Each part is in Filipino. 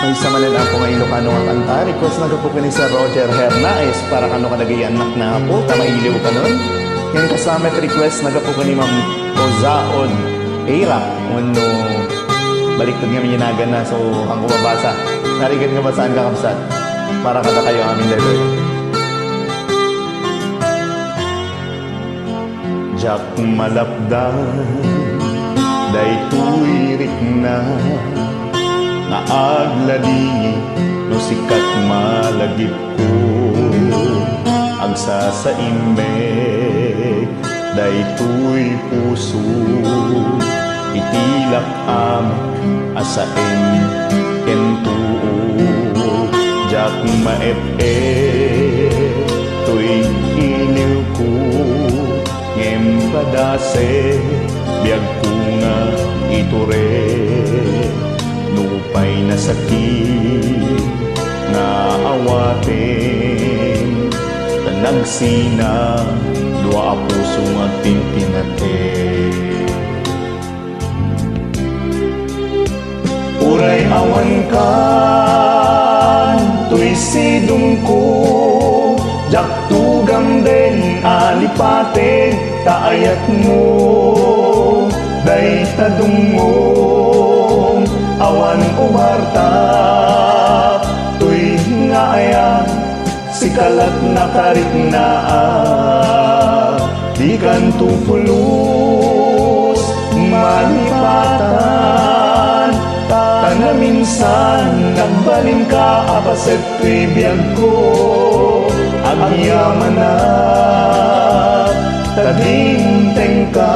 May samanan ako nga Ilocano at anta. Request na po ni Sir Roger Hernaez para kano kadagay anak na po. Tamailiw ka nun. Yan kasama at request na po ni Ma'am Ozaon Eira. Ano, baliktad nga mininagan na. So, ang kumabasa. Narigan nga ba saan kakabsat? Para kada kayo aming level. Jak malapdan, day tuirik na nga agladingi no sikat malagip ko agsa sa imbek day tuy puso itilak am asaen kentuo jak maep-e tuy iniw ko ngem padase biag ko nga iture nupay na sakit nga awaten tanagsina dua puso nga tintinate uray awan kan tuy sidong ko jak tugam den alipaten taayat mo day tadungong awan umartap tuy nga ayan sikalat na kariknaan di kan tupulus malipatan tana minsan nagbalin ka apaset tuy biyag ko agyaman na tadinteng ka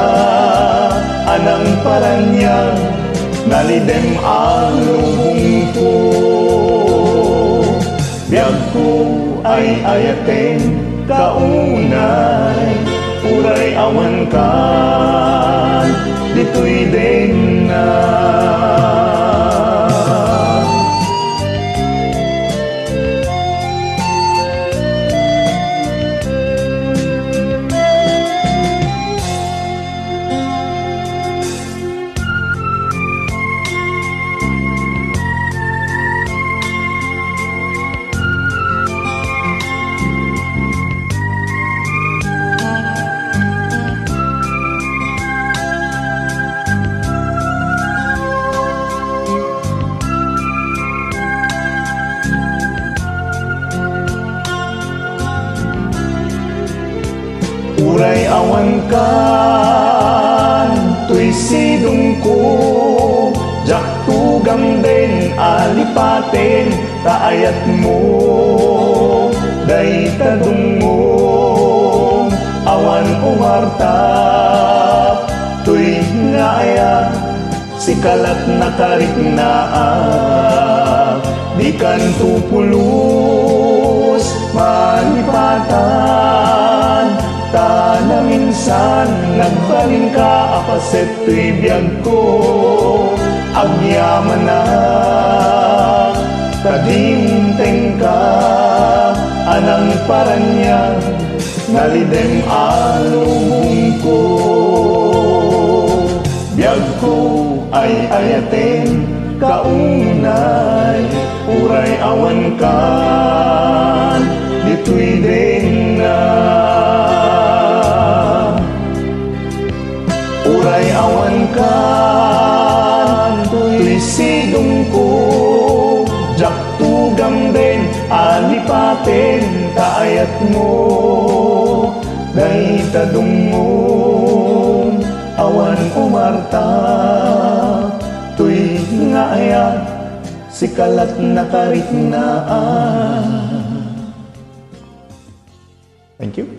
anang paranyang nalidem ang lubong ko biyag ko ay ayaten kaunay uray awan kan dito'y din na uray awan kan tuy sidong ko jak tugam den alipaten taayat mo day tadungong awan umartap tuy nga aya sikalat na kariknaan di kan tupulus malipatan tana minsan nagbalin ka apaset tuy biyag ko agyaman na tadinteng ka anang paranyang nalidem ang lubong ko biyag ko ay ayaten kaunay uray awan kan dito'y din na uray awan kan tuy sidong ko jak tugam den alipaten taayat mo day tadungong awan umarta tuy nga aya sikalat na kariknaan. Thank you.